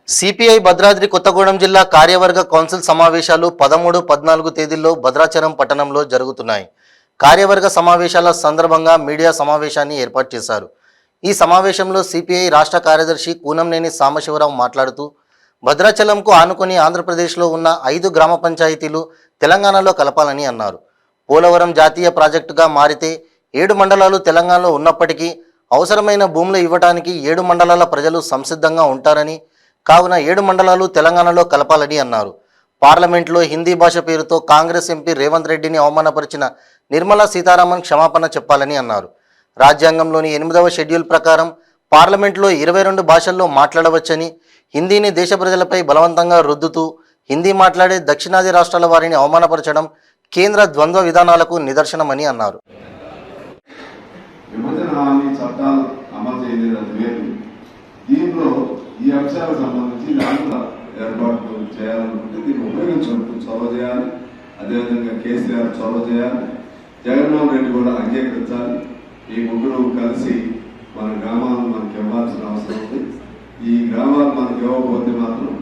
CPI Bhadradri Kothagudem జిల్లా కార్యవర్గ council సమావేశాలు 13, 14 తేదీల్లో భద్రాచలం పట్టణంలో జరుగుతున్నాయి. కార్యవర్గ సమావేశాల సందర్భంగా మీడియా సమావేశాన్ని ఏర్పాటు చేశారు. ఈ సమావేశంలో సిపిఐ రాష్ట్ర కార్యదర్శి కూనంనేని సాంబశివరావు మాట్లాడుతూ భద్రాచలంకు ఆనుకొని ఆంధ్రప్రదేశ్లో ఉన్న 5 గ్రామ పంచాయతీలు తెలంగాణలో కలపాలని అన్నారు. పోలవరం జాతీయ ప్రాజెక్టుగా మారితే 7 మండలాలు తెలంగాణలో ఉన్నప్పటికీ అవసరమైన భూములు ఇవ్వడానికి 7 మండలాల ప్రజలు సంసిద్ధంగా ఉంటారని, కావున 7 మండలాలు తెలంగాణలో కలపాలని అన్నారు. పార్లమెంట్లో హిందీ భాష పేరుతో కాంగ్రెస్ ఎంపీ రేవంత్ రెడ్డిని అవమానపరిచిన నిర్మలా సీతారామన్ క్షమాపణ చెప్పాలని అన్నారు. రాజ్యాంగంలోని 8వ షెడ్యూల్ ప్రకారం పార్లమెంట్లో 22 భాషల్లో మాట్లాడవచ్చని, హిందీని దేశ ప్రజలపై బలవంతంగా రుద్దుతూ హిందీ మాట్లాడే దక్షిణాది రాష్ట్రాల వారిని అవమానపరచడం కేంద్ర ద్వంద్వ విధానాలకు నిదర్శనమని అన్నారు. దీంట్లో ఈ అంశాలకు సంబంధించి దాంట్లో ఏర్పాటు చేయాలనుకుంటే దీన్ని ఉపయోగించుకుంటూ చొరవ చేయాలి. అదేవిధంగా కేసీఆర్ చొరవ చేయాలి, జగన్మోహన్ రెడ్డి కూడా అంగీకరించాలి. ఈ ముగ్గురు కలిసి మన గ్రామాలను మనకి ఇవ్వాల్సిన అవసరం ఉంది. ఈ గ్రామాలు మనకి ఇవ్వకపోతే మాత్రం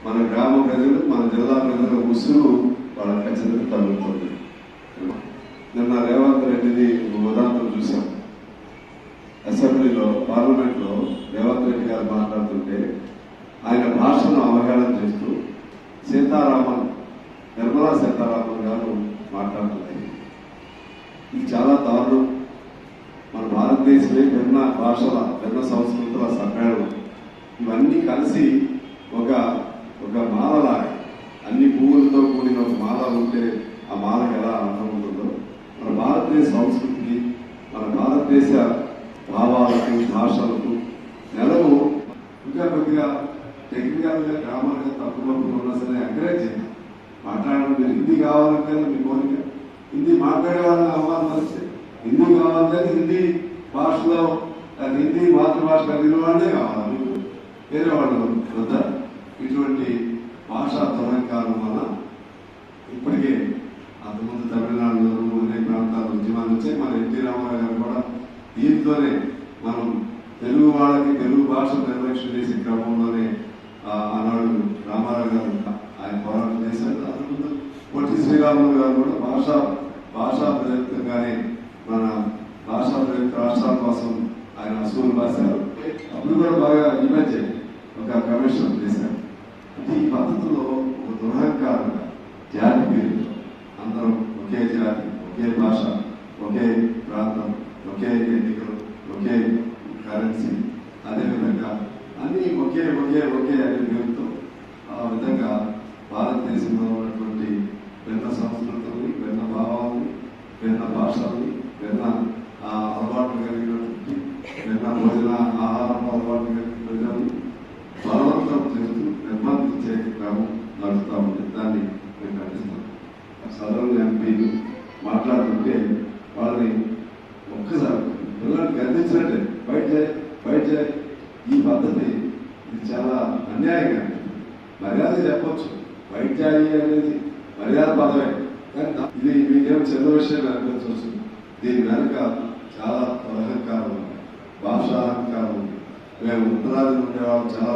మన గ్రామ ప్రజలు, మన జిల్లా ప్రజల ఉసురు వాళ్ళకి ఖచ్చితంగా తగ్గుతుంది. నిన్న రేవంత్ రెడ్డిది ఉదాహరణ చూసాం. అసెంబ్లీలో, పార్లమెంట్లో రేవంత్ రెడ్డి గారు మాట్లాడుతుంటే ఆయన భాషను అవహేళన చేస్తూ నిర్మలా సీతారామన్ గారు మాట్లాడుతున్నారు. ఇది చాలా దారుణం. మన భారతదేశమే భిన్న భాషల, భిన్న సంస్కృతుల సమ్మేళనం. ఇవన్నీ కలిసి ఒక మాలలా, అన్ని పువ్వులతో కూడిన ఒక మాల ఉంటే ఆ మాలకు ఎలా అర్థం ఉంటుందో, మన భారతదేశ సంస్కృతికి, మన భారతదేశ భావాలకు, భాషలకు నెలవు ఇంకా కొద్దిగా టెక్నికల్గా, గ్రామర్గా తప్పుగా ఉన్నా సరే ఎంకరేజ్ చేయండి. మాట్లాడడం మీరు హిందీ కావాలంటే మీ కోరిక, హిందీ మాట్లాడే వాళ్ళని అవ్వాలంటే హిందీ కావాలంటే హిందీ భాషలో, హిందీ మాతృభాష కలిగిన వాళ్ళే కావాలి. మీకు వేరే వాళ్ళు వద్ద ఇటువంటి భాషా దురహంకారం వల్ల ఇప్పటికే అంతకుముందు తమిళనాడులో అనేక ప్రాంతాల ఉద్యమాలు వచ్చాయి. మన ఎన్టీ రామారావు గారు కూడా దీంతోనే మనం తెలుగు వాళ్ళకి తెలుగు భాష నిర్లక్ష్యం చేసే క్రమంలోనే ఆనాడు రామారావు గారు ఆయన పోరాటం చేశారు. అంతకుముందు పొట్టి శ్రీరాములు గారు కూడా భాషా ప్రయుక్తంగానే మన భాషా ప్రయుక్త రాష్ట్రాల కోసం ఆయన అసూలు రాశారు. అప్పుడు కూడా బాగా ఈ మధ్య ఒక కమిషన్ చేశారు. అంటే ఈ పద్ధతిలో ఒక దురహంకారంగా జాతి పేరు అందరం ఒకే జాతి, ఒకే భాష, ఒకే ప్రాంతం, ఒకే ఎన్నికలు, ఒకే కరెన్సీ, అదేవిధంగా అన్నీ ఒకే ఒకే ఒకే అనే పేరుతో ఆ విధంగా భారతదేశంలో ఉన్నటువంటి భిన్న సంస్కృతుల్ని, భిన్న భావాలని, భిన్న భాషల్ని, భిన్న అలవాట్లు కలిగినటువంటి, భిన్న భోజన ఆహారం అలవాట్లు కలిగిన ప్రజల్ని బలవంతం చేస్తూ నిర్బంధించే క్రమం నడుస్తూ ఉంది. దాన్ని మేము ఖండిస్తాం. సదరన్ ఎంపీలు మాట్లాడుతుంటే వాళ్ళని ఒక్కసారి పిల్లల్ని గర్దించినట్టే బయట ఈ పద్ధతి ఇది చాలా అన్యాయంగా. మర్యాద చెప్పొచ్చు, బయట చేయాలి అనేది మర్యాద పదమే, కానీ ఇది మీకేం చిన్న విషయం అనిపించవచ్చు. దీని వెనుక చాలా అహంకారం ఉంది, భాషాహంకారం ఉంది. మేము ఉత్తరాది ఉండేవాళ్ళు చాలా